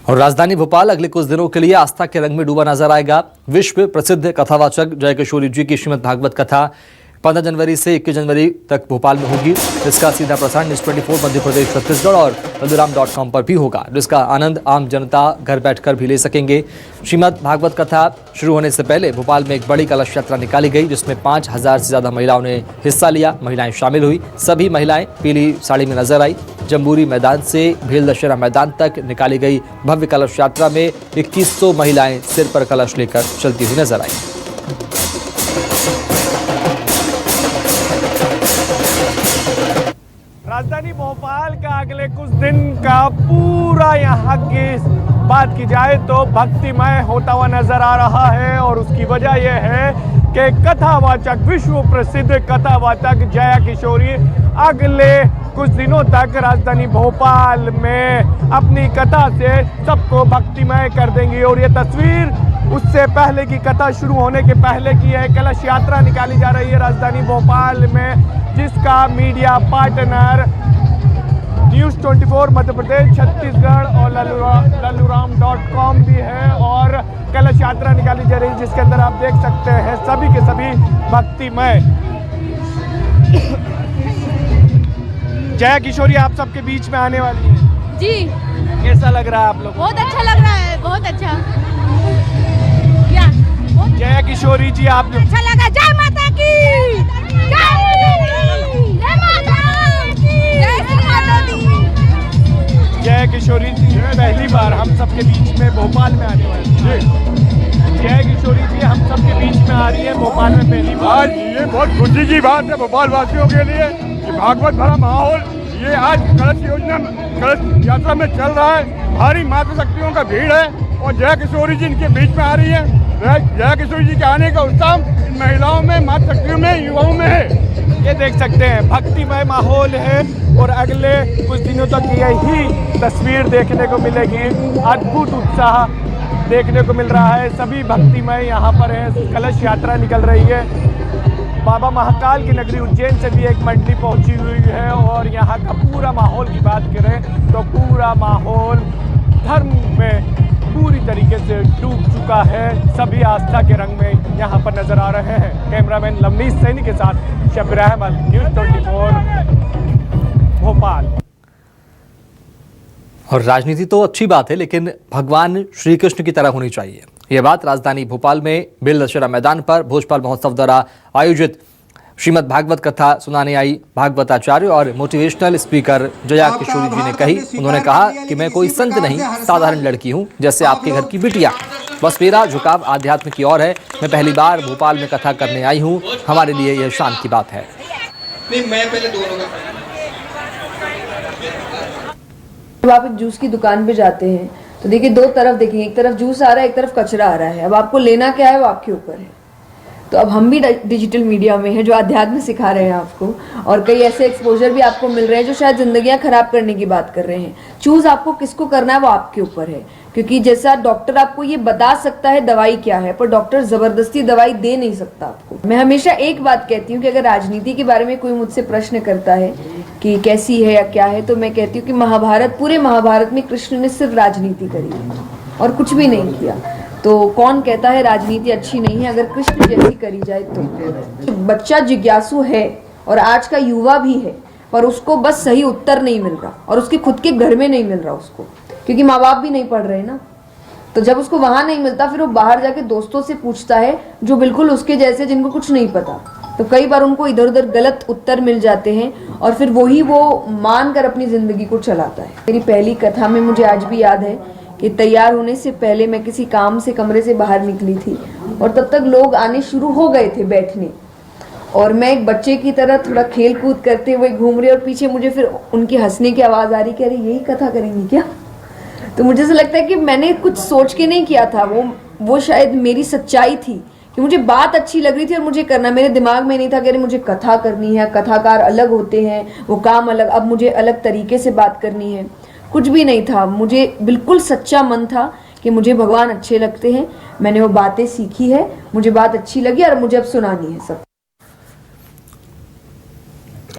और राजधानी भोपाल अगले कुछ दिनों के लिए आस्था के रंग में डूबा नजर आएगा। विश्व प्रसिद्ध कथावाचक जय किशोरी जी की श्रीमद् भागवत कथा 15 जनवरी से 21 जनवरी तक भोपाल में होगी। इसका सीधा प्रसारण न्यूज़ 24 मध्य प्रदेश छत्तीसगढ़ और लल्लूराम.com पर भी होगा, जिसका आनंद आम जनता घर बैठकर भी ले सकेंगे। श्रीमद् भागवत कथा शुरू होने से पहले भोपाल में एक बड़ी कलश यात्रा निकाली गई, जिसमें 5000 से ज्यादा महिलाओं ने हिस्सा लिया। महिलाएं शामिल हुई। सभी महिलाएं पीली साड़ी में नजर आई। जम्बूरी मैदान से भेल दशहरा मैदान तक निकाली गई भव्य कलश यात्रा में 2100 महिलाएं सिर पर कलश लेकर चलती हुई नजर आई। राजधानी भोपाल का अगले कुछ दिन का पूरा यहाँ की बात की जाए तो भक्तिमय होता हुआ नजर आ रहा है। और उसकी वजह यह है कि कथावाचक, विश्व प्रसिद्ध कथावाचक जया किशोरी अगले कुछ दिनों तक राजधानी भोपाल में अपनी कथा से सबको भक्तिमय कर देंगी। और ये तस्वीर उससे पहले की कथा शुरू होने के पहले की है। कलश यात्रा निकाली जा रही है राजधानी भोपाल में, जिसका media partner news 24 Madhya Pradesh Chhattisgarh और लल्लूराम.com भी है। और कलश यात्रा निकाली जा रही है, जिसके अंदर आप देख सकते हैं सभी के सभी भक्तिमय। जया किशोरी आप सबके बीच में आने वाली है जी। कैसा लग रहा है आप लोग? बहुत अच्छा लग रहा है, बहुत अच्छा। क्या जया किशोरी जी आप अच्छा लगा। जय माता की, जय माता की, जय श्री माता दी। जया किशोरी जी पहली बार हम सबके बीच में भोपाल में आने वाली है। जया किशोरी जी हम सबके बीच में आ रही है भोपाल में पहली बार। ये बहुत खुशी की बात है भोपाल वासियों के लिए कि भागवत भरा माहौल ये आज कलश यात्रा में चल रहा है। भारी मातृशक्तियों का भीड़ है और जया किशोरी जी इनके बीच में आ रही है। जया किशोरी जी के आने का उत्साह इन महिलाओं में, मातृशक्तियों में, युवाओं में है। ये देख सकते हैं भक्तिमय माहौल है। और अगले कुछ दिनों तक यही तस्वीर देखने को मिलेगी। अद्भुत उत्साह देखने को मिल रहा है। सभी भक्तिमय यहाँ पर है। कलश यात्रा निकल रही है। बाबा महाकाल की नगरी उज्जैन से भी एक मंडली पहुंची हुई है। और यहाँ का पूरा माहौल की बात करें तो पूरा माहौल धर्म में पूरी तरीके से डूब चुका है। सभी आस्था के रंग में यहाँ पर नजर आ रहे हैं। कैमरामैन लवनीश सैनी के साथ शब्बीर अहमद, न्यूज़ 24 भोपाल। और राजनीति तो अच्छी बात है, लेकिन भगवान श्री कृष्ण की तरह होनी चाहिए। यह बात राजधानी भोपाल में भेल दशहरा मैदान पर भोजपाल महोत्सव द्वारा आयोजित श्रीमद् भागवत कथा सुनाने आई भागवताचार्य और मोटिवेशनल स्पीकर जया किशोरी जी ने कही। उन्होंने कहा कि मैं कोई संत नहीं, साधारण लड़की हूं, जैसे आपके घर की बिटिया। बस मेरा झुकाव आध्यात्म की ओर है। मैं पहली बार भोपाल में कथा करने आई हूं। हमारे लिए यह शान की बात है। मैं पहले दोनों जब आप एक जूस की दुकान पे जाते हैं तो देखिए दो तरफ देखेंगे, एक तरफ जूस आ रहा है, एक तरफ कचरा आ रहा है। अब आपको लेना क्या है वो आपके ऊपर है। तो अब हम भी डिजिटल मीडिया में हैं जो अध्यात्म सिखा रहे हैं आपको, और कई ऐसे एक्सपोजर भी आपको मिल रहे हैं जो शायद जिंदगियां खराब करने की बात कर रहे हैं। चूज आपको किसको करना है वो आपके ऊपर है। क्योंकि जैसा डॉक्टर आपको ये बता सकता है दवाई क्या है, पर डॉक्टर जबरदस्ती दवाई दे नहीं सकता आपको। मैं हमेशा एक बात कहती हूँ कि अगर राजनीति के बारे में कोई मुझसे प्रश्न करता है कि कैसी है या क्या है, तो मैं कहती हूँ कि महाभारत, पूरे महाभारत में कृष्ण ने सिर्फ राजनीति करी है और कुछ भी नहीं किया। तो कौन कहता है राजनीति अच्छी नहीं है अगर कृष्ण जैसी करी जाए तो। बच्चा जिज्ञासु है और आज का युवा भी है, पर उसको बस सही उत्तर नहीं मिल रहा और उसके खुद के घर में नहीं मिल रहा उसको, क्योंकि माँ बाप भी नहीं पढ़ रहे ना। तो जब उसको वहां नहीं मिलता फिर वो बाहर जाके दोस्तों से पूछता है जो बिल्कुल उसके जैसे, जिनको कुछ नहीं पता। तो कई बार उनको इधर उधर गलत उत्तर मिल जाते हैं और फिर वही वो मानकर अपनी जिंदगी को चलाता है। मेरी पहली कथा में मुझे आज भी याद है कि तैयार होने से पहले मैं किसी काम से कमरे से बाहर निकली थी और तब तक लोग आने शुरू हो गए थे बैठने, और मैं एक बच्चे की तरह थोड़ा खेल कूद करते हुए घूम रही और पीछे मुझे फिर उनकी हंसने की आवाज़ आ रही कि अरे यही कथा करेंगी क्या। तो मुझे ऐसा लगता है कि मैंने कुछ सोच के नहीं किया था, वो शायद मेरी सच्चाई थी कि मुझे बात अच्छी लग रही थी और मुझे करना। मेरे दिमाग में नहीं था कि अरे मुझे कथा करनी है, कथाकार अलग होते हैं, वो काम अलग, अब मुझे अलग तरीके से बात करनी है। कुछ भी नहीं था। मुझे बिल्कुल सच्चा मन था कि मुझे भगवान अच्छे लगते हैं। मैंने वो बातें सीखी है, मुझे बात अच्छी लगी और मुझे अब सुनानी है सब।